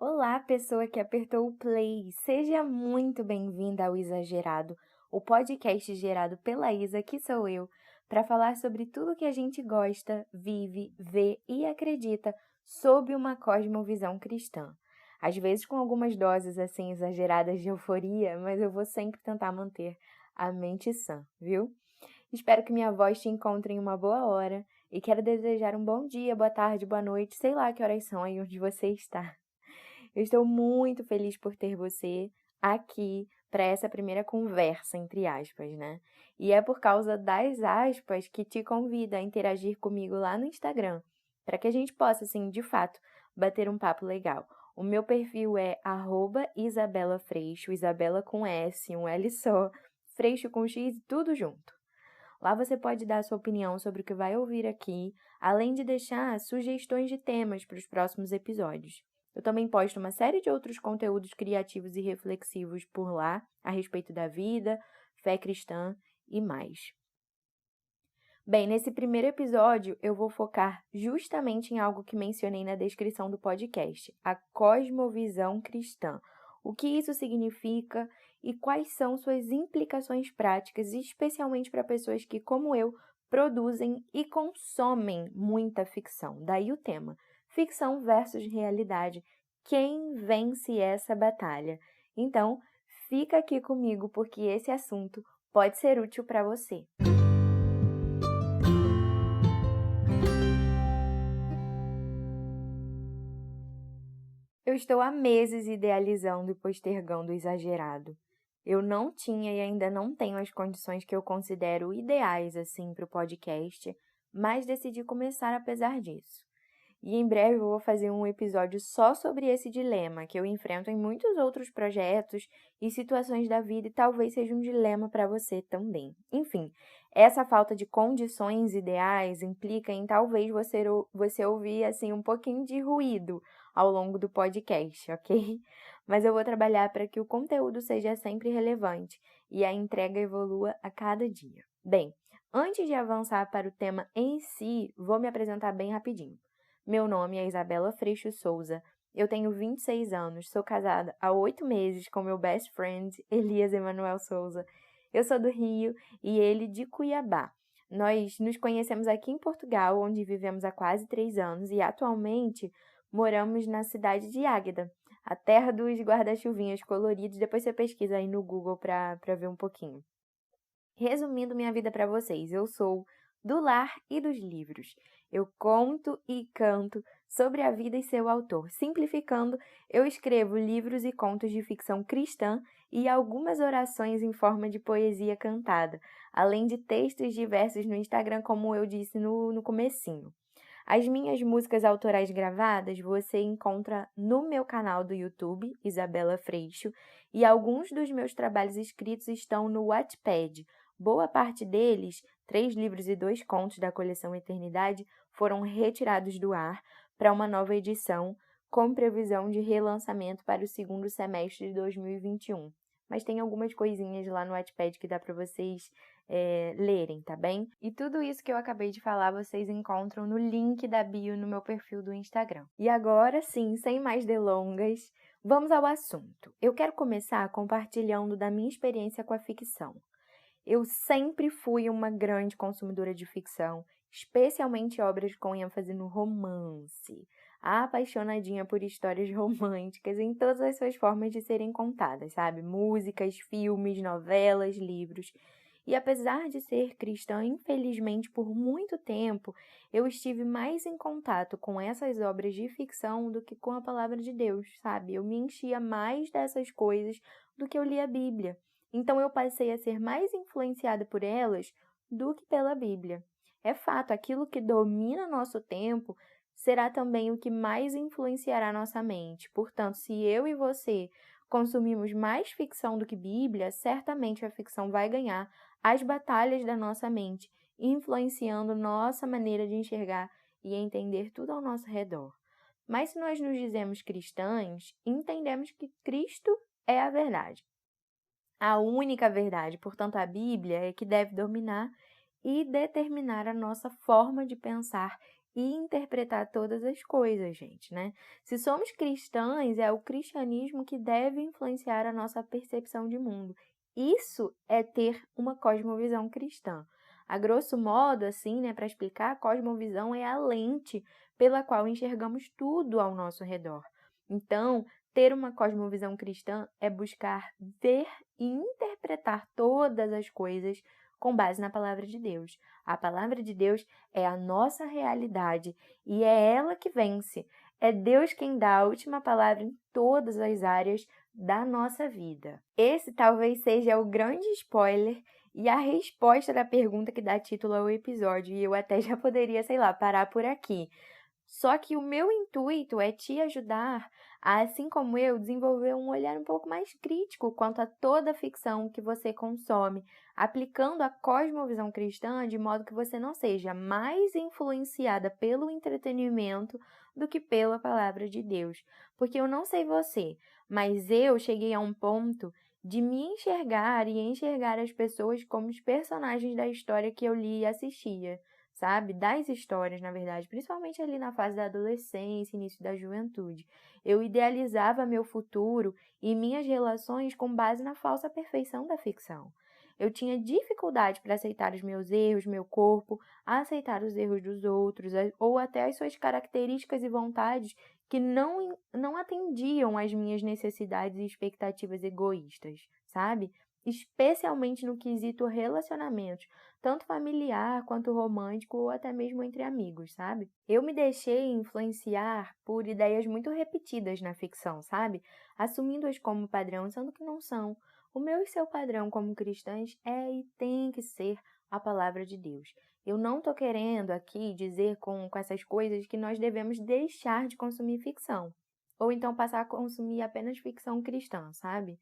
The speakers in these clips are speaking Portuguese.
Olá, pessoa que apertou o play. Seja muito bem-vinda ao Exagerado, o podcast gerado pela Isa, que sou eu, para falar sobre tudo que a gente gosta, vive, vê e acredita sob uma cosmovisão cristã. Às vezes com algumas doses assim exageradas de euforia, mas eu vou sempre tentar manter a mente sã, viu? Espero que minha voz te encontre em uma boa hora e quero desejar um bom dia, boa tarde, boa noite, sei lá que horas são aí onde você está. Eu estou muito feliz por ter você aqui para essa primeira conversa, entre aspas, né? E é por causa das aspas que te convido a interagir comigo lá no Instagram, para que a gente possa, assim, de fato, bater um papo legal. O meu perfil é @IsabellaFreixo, Isabela com S, um L só, Freixo com X, tudo junto. Lá você pode dar a sua opinião sobre o que vai ouvir aqui, além de deixar sugestões de temas para os próximos episódios. Eu também posto uma série de outros conteúdos criativos e reflexivos por lá, a respeito da vida, fé cristã e mais. Bem, nesse primeiro episódio eu vou focar justamente em algo que mencionei na descrição do podcast, a cosmovisão cristã. O que isso significa e quais são suas implicações práticas, especialmente para pessoas que, como eu, produzem e consomem muita ficção. Daí o tema: ficção versus realidade. Quem vence essa batalha? Então, fica aqui comigo porque esse assunto pode ser útil para você. Eu estou há meses idealizando e postergando o exagerado. Eu não tinha e ainda não tenho as condições que eu considero ideais assim para o podcast, mas decidi começar apesar disso. E em breve eu vou fazer um episódio só sobre esse dilema que eu enfrento em muitos outros projetos e situações da vida e talvez seja um dilema para você também. Enfim, essa falta de condições ideais implica em talvez você ouvir assim um pouquinho de ruído ao longo do podcast, ok? Mas eu vou trabalhar para que o conteúdo seja sempre relevante e a entrega evolua a cada dia. Bem, antes de avançar para o tema em si, vou me apresentar bem rapidinho. Meu nome é Isabela Freixo Souza, eu tenho 26 anos, sou casada há 8 meses com meu best friend, Elias Emanuel Souza. Eu sou do Rio e ele de Cuiabá. Nós nos conhecemos aqui em Portugal, onde vivemos há quase 3 anos e atualmente moramos na cidade de Águeda, a terra dos guarda-chuvinhas coloridos. Depois você pesquisa aí no Google para ver um pouquinho. Resumindo minha vida para vocês, eu sou do lar e dos livros. Eu conto e canto sobre a vida e seu autor. Simplificando, eu escrevo livros e contos de ficção cristã e algumas orações em forma de poesia cantada, além de textos diversos no Instagram, como eu disse no comecinho. As minhas músicas autorais gravadas você encontra no meu canal do YouTube, Isabela Freixo, e alguns dos meus trabalhos escritos estão no Wattpad. Boa parte deles, 3 livros e 2 contos da coleção Eternidade, foram retirados do ar para uma nova edição, com previsão de relançamento para o segundo semestre de 2021. Mas tem algumas coisinhas lá no Wattpad que dá para vocês lerem, tá bem? E tudo isso que eu acabei de falar vocês encontram no link da bio no meu perfil do Instagram. E agora sim, sem mais delongas, vamos ao assunto. Eu quero começar compartilhando da minha experiência com a ficção. Eu sempre fui uma grande consumidora de ficção, especialmente obras com ênfase no romance. Apaixonadinha por histórias românticas em todas as suas formas de serem contadas, sabe? Músicas, filmes, novelas, livros. E apesar de ser cristã, infelizmente, por muito tempo, eu estive mais em contato com essas obras de ficção do que com a palavra de Deus, sabe? Eu me enchia mais dessas coisas do que eu lia a Bíblia. Então eu passei a ser mais influenciada por elas do que pela Bíblia. É fato, aquilo que domina nosso tempo será também o que mais influenciará nossa mente. Portanto, se eu e você consumimos mais ficção do que Bíblia, certamente a ficção vai ganhar as batalhas da nossa mente, influenciando nossa maneira de enxergar e entender tudo ao nosso redor. Mas se nós nos dizemos cristãs, entendemos que Cristo é a verdade. A única verdade, portanto, a Bíblia é que deve dominar e determinar a nossa forma de pensar e interpretar todas as coisas, gente, né? Se somos cristãs, é o cristianismo que deve influenciar a nossa percepção de mundo. Isso é ter uma cosmovisão cristã. A grosso modo, assim, né, para explicar, a cosmovisão é a lente pela qual enxergamos tudo ao nosso redor. Então, ter uma cosmovisão cristã é buscar ver e interpretar todas as coisas com base na palavra de Deus. A palavra de Deus é a nossa realidade e é ela que vence. É Deus quem dá a última palavra em todas as áreas da nossa vida. Esse talvez seja o grande spoiler e a resposta da pergunta que dá título ao episódio, e eu até já poderia, sei lá, parar por aqui. Só que o meu intuito é te ajudar a, assim como eu, desenvolver um olhar um pouco mais crítico quanto a toda a ficção que você consome, aplicando a cosmovisão cristã de modo que você não seja mais influenciada pelo entretenimento do que pela palavra de Deus. Porque eu não sei você, mas eu cheguei a um ponto de me enxergar e enxergar as pessoas como os personagens da história que eu li e assistia, sabe? Das histórias, na verdade, principalmente ali na fase da adolescência, início da juventude. Eu idealizava meu futuro e minhas relações com base na falsa perfeição da ficção. Eu tinha dificuldade para aceitar os meus erros, meu corpo, aceitar os erros dos outros, ou até as suas características e vontades que não atendiam às minhas necessidades e expectativas egoístas, sabe? Especialmente no quesito relacionamentos, tanto familiar quanto romântico ou até mesmo entre amigos, sabe? Eu me deixei influenciar por ideias muito repetidas na ficção, sabe? Assumindo-as como padrão, sendo que não são. O meu e seu padrão como cristãs é e tem que ser a palavra de Deus. Eu não estou querendo aqui dizer com essas coisas que nós devemos deixar de consumir ficção, ou então passar a consumir apenas ficção cristã, sabe?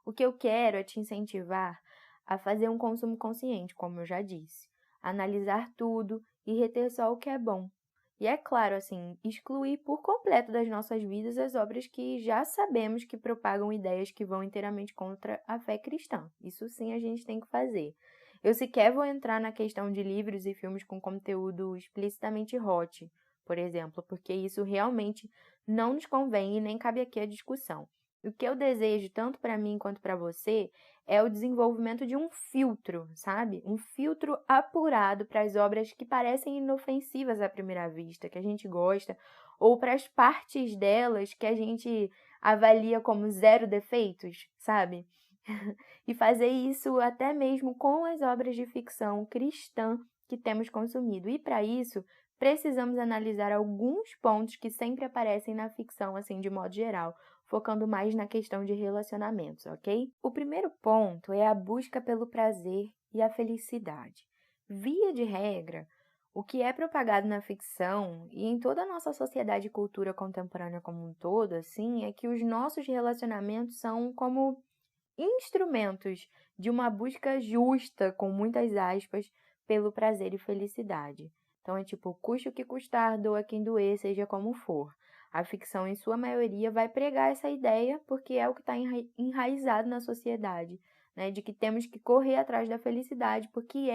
O que eu quero é te incentivar a fazer um consumo consciente, como eu já disse, analisar tudo e reter só o que é bom. E é claro, assim, excluir por completo das nossas vidas as obras que já sabemos que propagam ideias que vão inteiramente contra a fé cristã. Isso sim a gente tem que fazer. Eu sequer vou entrar na questão de livros e filmes com conteúdo explicitamente hot, por exemplo, porque isso realmente não nos convém e nem cabe aqui a discussão. O que eu desejo, tanto para mim quanto para você, é o desenvolvimento de um filtro, sabe? Um filtro apurado para as obras que parecem inofensivas à primeira vista, que a gente gosta, ou para as partes delas que a gente avalia como zero defeitos, sabe? E fazer isso até mesmo com as obras de ficção cristã que temos consumido. E para isso, precisamos analisar alguns pontos que sempre aparecem na ficção, assim, de modo geral, focando mais na questão de relacionamentos, ok? O primeiro ponto é a busca pelo prazer e a felicidade. Via de regra, o que é propagado na ficção e em toda a nossa sociedade e cultura contemporânea como um todo, assim, é que os nossos relacionamentos são como instrumentos de uma busca justa, com muitas aspas, pelo prazer e felicidade. Então é tipo, custe o que custar, doa quem doer, seja como for. A ficção, em sua maioria, vai pregar essa ideia porque é o que está enraizado na sociedade, né? De que temos que correr atrás da felicidade, porque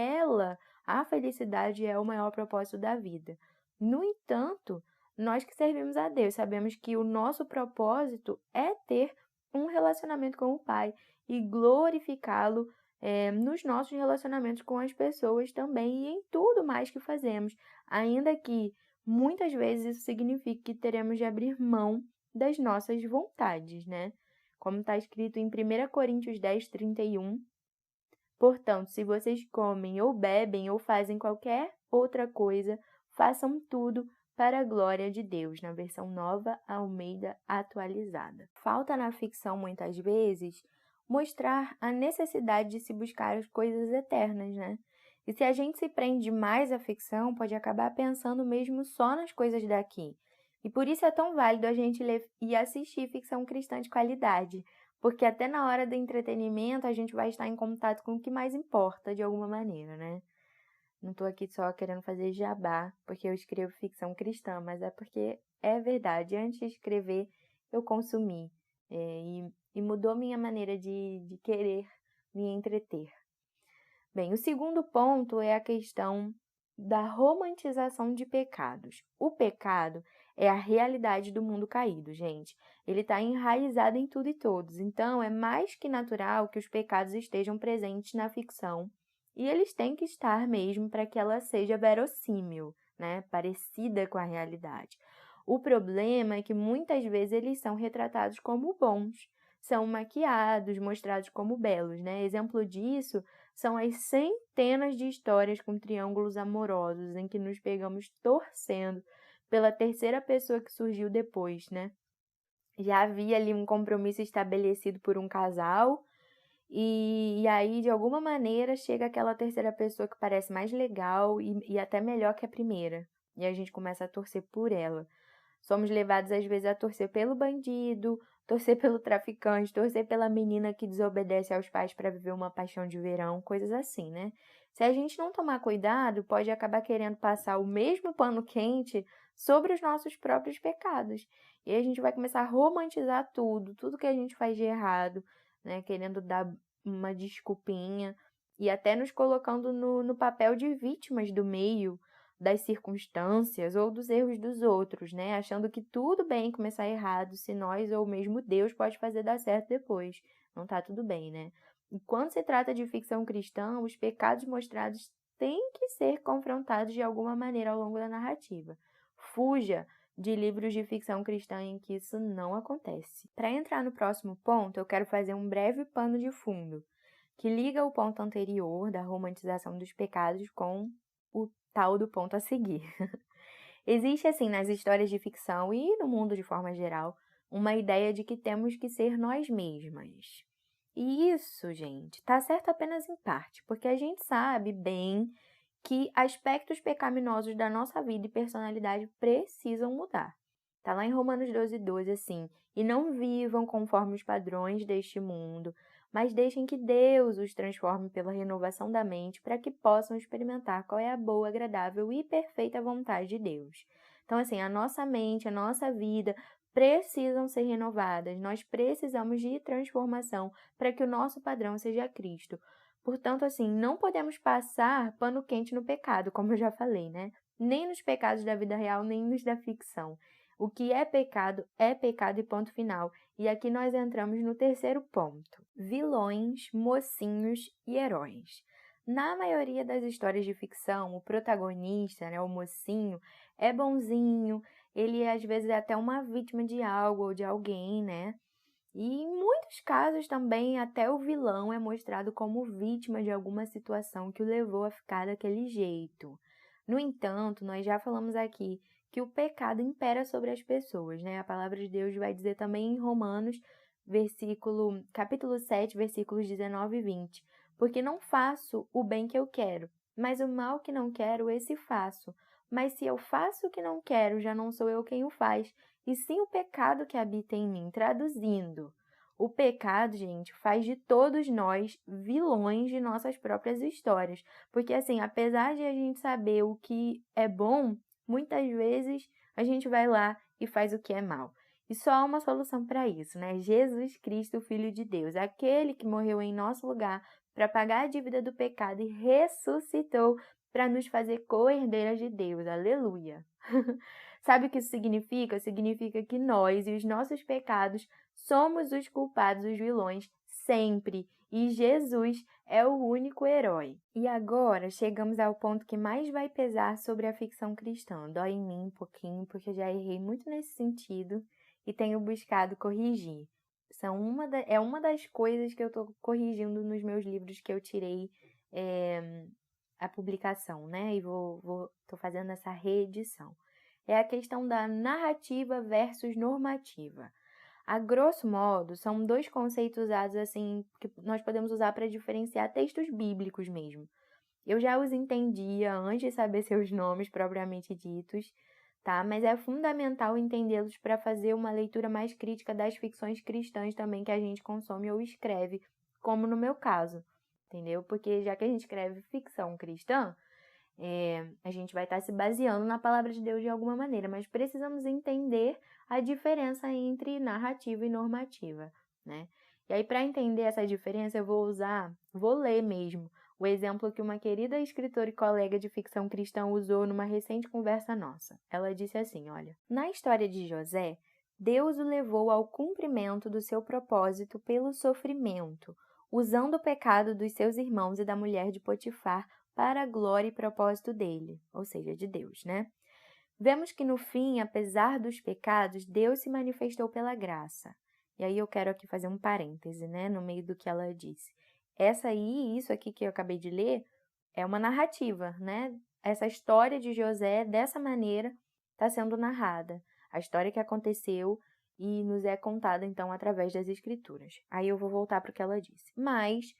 a felicidade, é o maior propósito da vida. No entanto, nós que servimos a Deus, sabemos que o nosso propósito é ter um relacionamento com o Pai e glorificá-lo nos nossos relacionamentos com as pessoas também e em tudo mais que fazemos, ainda que muitas vezes isso signifique que teremos de abrir mão das nossas vontades, né? Como está escrito em 1 Coríntios 10:31, portanto, se vocês comem ou bebem ou fazem qualquer outra coisa, façam tudo para a glória de Deus, na versão Nova Almeida atualizada. Falta na ficção, muitas vezes, mostrar a necessidade de se buscar as coisas eternas, né? E se a gente se prende mais à ficção, pode acabar pensando mesmo só nas coisas daqui. E por isso é tão válido a gente ler e assistir ficção cristã de qualidade, porque até na hora do entretenimento a gente vai estar em contato com o que mais importa de alguma maneira, né? Não estou aqui só querendo fazer jabá, porque eu escrevo ficção cristã, mas é porque é verdade. Antes de escrever, eu consumi e mudou minha maneira de querer me entreter. Bem, o segundo ponto é a questão da romantização de pecados. O pecado é a realidade do mundo caído, gente. Ele está enraizado em tudo e todos. Então, é mais que natural que os pecados estejam presentes na ficção. E eles têm que estar mesmo para que ela seja verossímil, né? Parecida com a realidade. O problema é que muitas vezes eles são retratados como bons, são maquiados, mostrados como belos, né? Exemplo disso são as centenas de histórias com triângulos amorosos em que nos pegamos torcendo pela terceira pessoa que surgiu depois, né? Já havia ali um compromisso estabelecido por um casal e aí, de alguma maneira, chega aquela terceira pessoa que parece mais legal e até melhor que a primeira. E a gente começa a torcer por ela. Somos levados, às vezes, a torcer pelo bandido, torcer pelo traficante, torcer pela menina que desobedece aos pais para viver uma paixão de verão, coisas assim, né? Se a gente não tomar cuidado, pode acabar querendo passar o mesmo pano quente sobre os nossos próprios pecados. E aí a gente vai começar a romantizar tudo que a gente faz de errado, né? Querendo dar uma desculpinha e até nos colocando no papel de vítimas do meio, das circunstâncias ou dos erros dos outros, né? Achando que tudo bem começar errado se nós ou mesmo Deus pode fazer dar certo depois. Não tá tudo bem, né? E quando se trata de ficção cristã, os pecados mostrados têm que ser confrontados de alguma maneira ao longo da narrativa. Fuja de livros de ficção cristã em que isso não acontece. Para entrar no próximo ponto, eu quero fazer um breve pano de fundo, que liga o ponto anterior da romantização dos pecados com o tal do ponto a seguir. Existe, assim, nas histórias de ficção e no mundo de forma geral, uma ideia de que temos que ser nós mesmas. E isso, gente, tá certo apenas em parte, porque a gente sabe bem que aspectos pecaminosos da nossa vida e personalidade precisam mudar. Tá lá em Romanos 12:12, assim, e não vivam conforme os padrões deste mundo, mas deixem que Deus os transforme pela renovação da mente para que possam experimentar qual é a boa, agradável e perfeita vontade de Deus. Então, assim, a nossa mente, a nossa vida precisam ser renovadas. Nós precisamos de transformação para que o nosso padrão seja Cristo. Portanto, assim, não podemos passar pano quente no pecado, como eu já falei, né? Nem nos pecados da vida real, nem nos da ficção. O que é pecado e ponto final. E aqui nós entramos no terceiro ponto: vilões, mocinhos e heróis. Na maioria das histórias de ficção, o protagonista, né, o mocinho, é bonzinho, ele às vezes é até uma vítima de algo ou de alguém, né? E em muitos casos também até o vilão é mostrado como vítima de alguma situação que o levou a ficar daquele jeito. No entanto, nós já falamos aqui que o pecado impera sobre as pessoas, né? A palavra de Deus vai dizer também em Romanos, capítulo 7, versículos 19 e 20. Porque não faço o bem que eu quero, mas o mal que não quero, esse faço. Mas se eu faço o que não quero, já não sou eu quem o faz, e sim o pecado que habita em mim. Traduzindo, o pecado, gente, faz de todos nós vilões de nossas próprias histórias. Porque, assim, apesar de a gente saber o que é bom, muitas vezes a gente vai lá e faz o que é mal. E só há uma solução para isso, né? Jesus Cristo, o Filho de Deus, aquele que morreu em nosso lugar para pagar a dívida do pecado e ressuscitou para nos fazer co-herdeiras de Deus. Aleluia! Sabe o que isso significa? Significa que nós e os nossos pecados somos os culpados, os vilões, sempre. E Jesus é o único herói. E agora chegamos ao ponto que mais vai pesar sobre a ficção cristã. Dói em mim um pouquinho, porque eu já errei muito nesse sentido e tenho buscado corrigir. É uma das coisas que eu estou corrigindo nos meus livros que eu tirei a publicação, né? E tô fazendo essa reedição. É a questão da narrativa versus normativa. A grosso modo, são dois conceitos usados assim que nós podemos usar para diferenciar textos bíblicos mesmo. Eu já os entendia antes de saber seus nomes propriamente ditos, tá? Mas é fundamental entendê-los para fazer uma leitura mais crítica das ficções cristãs também que a gente consome ou escreve, como no meu caso, entendeu? Porque já que a gente escreve ficção cristã, a gente vai estar se baseando na palavra de Deus de alguma maneira, mas precisamos entender a diferença entre narrativa e normativa, né? E aí, para entender essa diferença, eu vou ler mesmo o exemplo que uma querida escritora e colega de ficção cristã usou numa recente conversa nossa. Ela disse assim, olha, na história de José, Deus o levou ao cumprimento do seu propósito pelo sofrimento, usando o pecado dos seus irmãos e da mulher de Potifar para a glória e propósito dele, ou seja, de Deus, né? Vemos que no fim, apesar dos pecados, Deus se manifestou pela graça. E aí eu quero aqui fazer um parêntese, né, no meio do que ela disse. Isso aqui que eu acabei de ler, é uma narrativa, né? Essa história de José, dessa maneira, está sendo narrada. A história que aconteceu e nos é contada, então, através das Escrituras. Aí eu vou voltar para o que ela disse. Mas,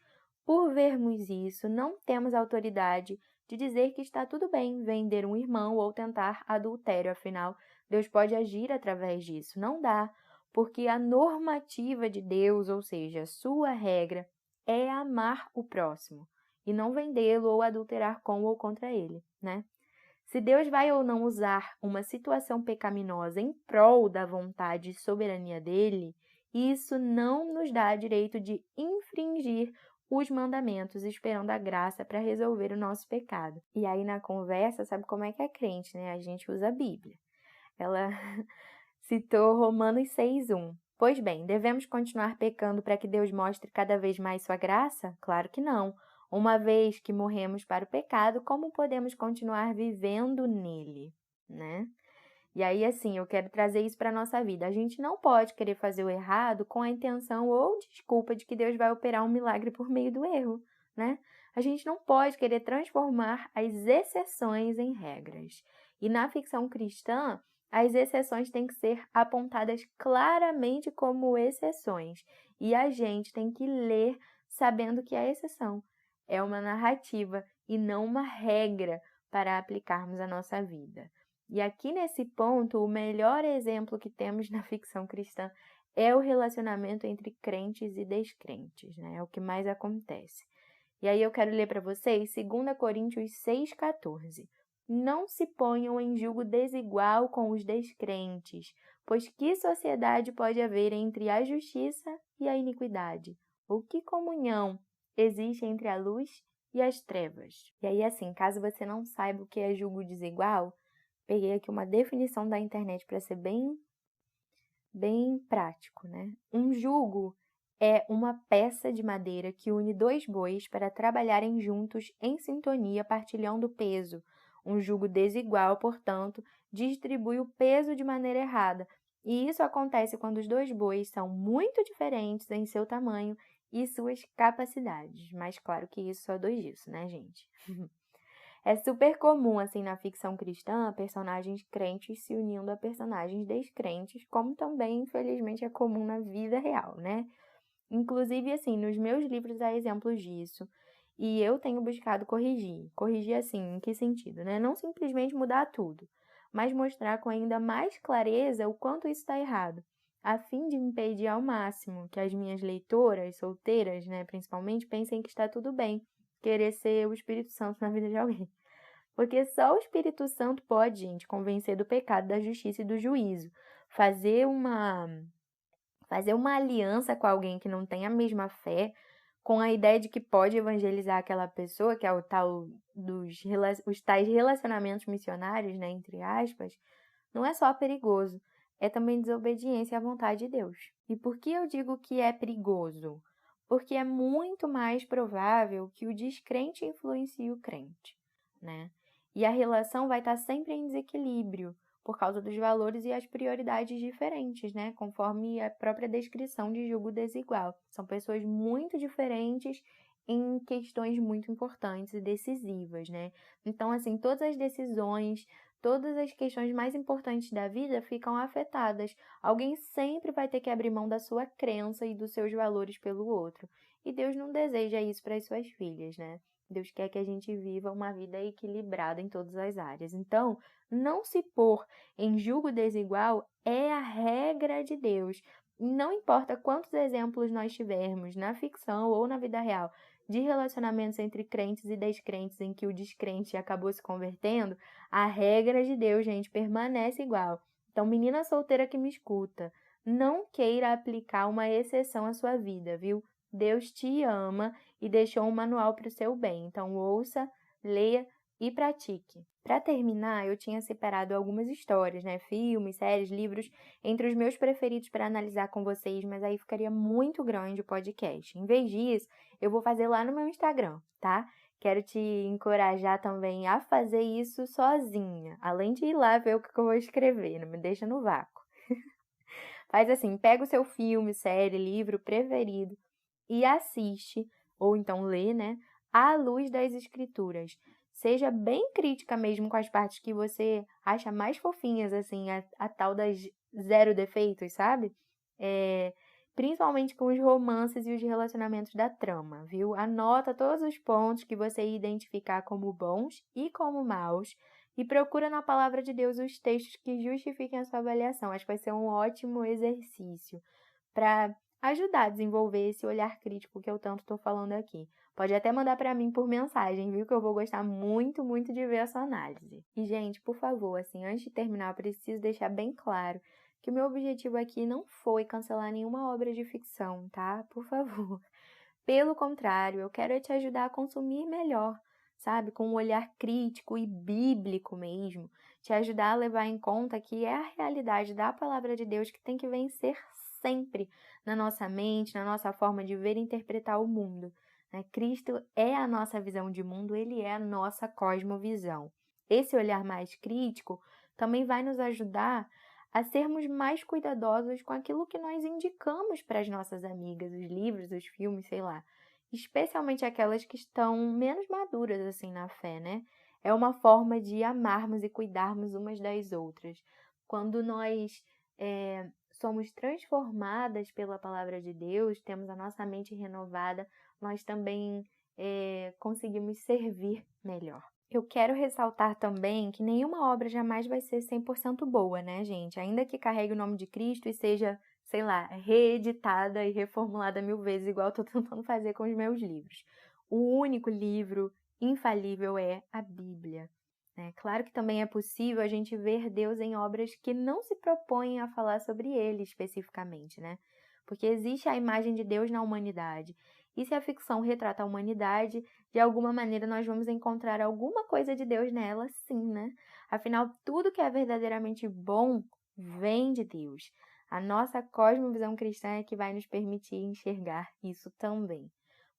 por vermos isso, não temos autoridade de dizer que está tudo bem vender um irmão ou tentar adultério, afinal, Deus pode agir através disso. Não dá, porque a normativa de Deus, ou seja, a sua regra, é amar o próximo e não vendê-lo ou adulterar com ou contra ele, né? Se Deus vai ou não usar uma situação pecaminosa em prol da vontade e soberania dele, isso não nos dá direito de infringir os mandamentos, esperando a graça para resolver o nosso pecado. E aí, na conversa, sabe como é que é crente, né? A gente usa a Bíblia. Ela citou Romanos 6:1. Pois bem, devemos continuar pecando para que Deus mostre cada vez mais sua graça? Claro que não. Uma vez que morremos para o pecado, como podemos continuar vivendo nele, né? E aí, assim, eu quero trazer isso para a nossa vida. A gente não pode querer fazer o errado com a intenção ou desculpa de que Deus vai operar um milagre por meio do erro, né? A gente não pode querer transformar as exceções em regras. E na ficção cristã, as exceções têm que ser apontadas claramente como exceções. E a gente tem que ler sabendo que a exceção é uma narrativa e não uma regra para aplicarmos à nossa vida. E aqui nesse ponto, o melhor exemplo que temos na ficção cristã é o relacionamento entre crentes e descrentes, né? É o que mais acontece. E aí eu quero ler para vocês 2 Coríntios 6,14. Não se ponham em julgo desigual com os descrentes, pois que sociedade pode haver entre a justiça e a iniquidade? Ou que comunhão existe entre a luz e as trevas? E aí, assim, caso você não saiba o que é julgo desigual, peguei aqui uma definição da internet para ser bem prático, né? Um jugo é uma peça de madeira que une 2 bois para trabalharem juntos em sintonia, partilhando o peso. Um jugo desigual, portanto, distribui o peso de maneira errada. E isso acontece quando os 2 bois são muito diferentes em seu tamanho e suas capacidades. Mas claro que isso só dois disso, né, gente? É super comum, assim, na ficção cristã, personagens crentes se unindo a personagens descrentes, como também, infelizmente, é comum na vida real, né? Inclusive, assim, nos meus livros há exemplos disso, e eu tenho buscado corrigir. Corrigir, assim, em que sentido, né? Não simplesmente mudar tudo, mas mostrar com ainda mais clareza o quanto isso está errado, a fim de impedir ao máximo que as minhas leitoras, solteiras, né, principalmente, pensem que está tudo bem querer ser o Espírito Santo na vida de alguém. Porque só o Espírito Santo pode, gente, convencer do pecado, da justiça e do juízo. Fazer uma aliança com alguém que não tem a mesma fé, com a ideia de que pode evangelizar aquela pessoa, que é o tal os tais relacionamentos missionários, né, entre aspas, não é só perigoso, é também desobediência à vontade de Deus. E por que eu digo que é perigoso? Porque é muito mais provável que o descrente influencie o crente, né? E a relação vai estar sempre em desequilíbrio, por causa dos valores e as prioridades diferentes, né? Conforme a própria descrição de julgo desigual. São pessoas muito diferentes em questões muito importantes e decisivas, né? Então, assim, todas as decisões, todas as questões mais importantes da vida ficam afetadas. Alguém sempre vai ter que abrir mão da sua crença e dos seus valores pelo outro. E Deus não deseja isso para as suas filhas, né? Deus quer que a gente viva uma vida equilibrada em todas as áreas. Então, não se pôr em julgo desigual é a regra de Deus. Não importa quantos exemplos nós tivermos na ficção ou na vida real de relacionamentos entre crentes e descrentes em que o descrente acabou se convertendo, a regra de Deus, gente, permanece igual. Então, menina solteira que me escuta, não queira aplicar uma exceção à sua vida, viu? Deus te ama e deixou um manual para o seu bem. Então, ouça, leia e pratique. Para terminar, eu tinha separado algumas histórias, né? Filmes, séries, livros, entre os meus preferidos para analisar com vocês, mas aí ficaria muito grande o podcast. Em vez disso, eu vou fazer lá no meu Instagram, tá? Quero te encorajar também a fazer isso sozinha, além de ir lá ver o que eu vou escrever, não me deixa no vácuo. Faz assim, pega o seu filme, série, livro preferido e assiste, ou então lê, né, à luz das escrituras. Seja bem crítica mesmo com as partes que você acha mais fofinhas, assim, a tal das zero defeitos, sabe? Principalmente com os romances e os relacionamentos da trama, viu? Anota todos os pontos que você identificar como bons e como maus e procura na palavra de Deus os textos que justifiquem a sua avaliação. Acho que vai ser um ótimo exercício para ajudar a desenvolver esse olhar crítico que eu tanto estou falando aqui. Pode até mandar para mim por mensagem, viu? Que eu vou gostar muito, muito de ver a sua análise. E, gente, por favor, assim, antes de terminar, eu preciso deixar bem claro que o meu objetivo aqui não foi cancelar nenhuma obra de ficção, tá? Por favor. Pelo contrário, eu quero te ajudar a consumir melhor, sabe? Com um olhar crítico e bíblico mesmo. Te ajudar a levar em conta que é a realidade da palavra de Deus que tem que vencer sempre na nossa mente, na nossa forma de ver e interpretar o mundo. Né? Cristo é a nossa visão de mundo, ele é a nossa cosmovisão. Esse olhar mais crítico também vai nos ajudar a sermos mais cuidadosos com aquilo que nós indicamos para as nossas amigas, os livros, os filmes, sei lá. Especialmente aquelas que estão menos maduras assim na fé, né? É uma forma de amarmos e cuidarmos umas das outras. Quando nós somos transformadas pela palavra de Deus, temos a nossa mente renovada, nós também conseguimos servir melhor. Eu quero ressaltar também que nenhuma obra jamais vai ser 100% boa, né, gente? Ainda que carregue o nome de Cristo e seja, sei lá, reeditada e reformulada 1000 vezes, igual eu tô tentando fazer com os meus livros. O único livro infalível é a Bíblia. Claro que também é possível a gente ver Deus em obras que não se propõem a falar sobre ele especificamente, né? Porque existe a imagem de Deus na humanidade. E se a ficção retrata a humanidade, de alguma maneira nós vamos encontrar alguma coisa de Deus nela, sim, né? Afinal, tudo que é verdadeiramente bom vem de Deus. A nossa cosmovisão cristã é que vai nos permitir enxergar isso também.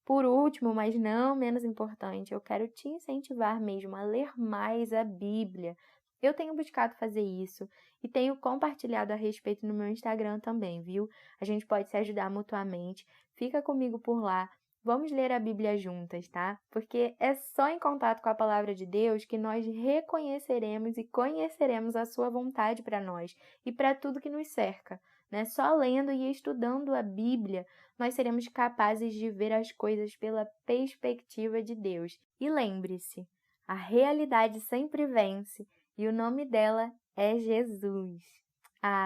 Por último, mas não menos importante, eu quero te incentivar mesmo a ler mais a Bíblia. Eu tenho buscado fazer isso e tenho compartilhado a respeito no meu Instagram também, viu? A gente pode se ajudar mutuamente. Fica comigo por lá. Vamos ler a Bíblia juntas, tá? Porque é só em contato com a palavra de Deus que nós reconheceremos e conheceremos a sua vontade para nós e para tudo que nos cerca, né? Só lendo e estudando a Bíblia, nós seremos capazes de ver as coisas pela perspectiva de Deus. E lembre-se, a realidade sempre vence e o nome dela é Jesus.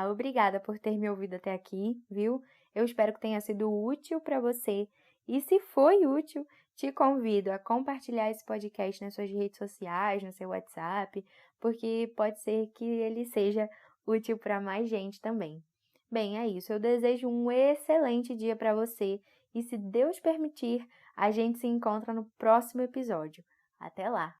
Obrigada por ter me ouvido até aqui, viu? Eu espero que tenha sido útil para você. E se foi útil, te convido a compartilhar esse podcast nas suas redes sociais, no seu WhatsApp, porque pode ser que ele seja útil para mais gente também. Bem, é isso. Eu desejo um excelente dia para você e, se Deus permitir, a gente se encontra no próximo episódio. Até lá!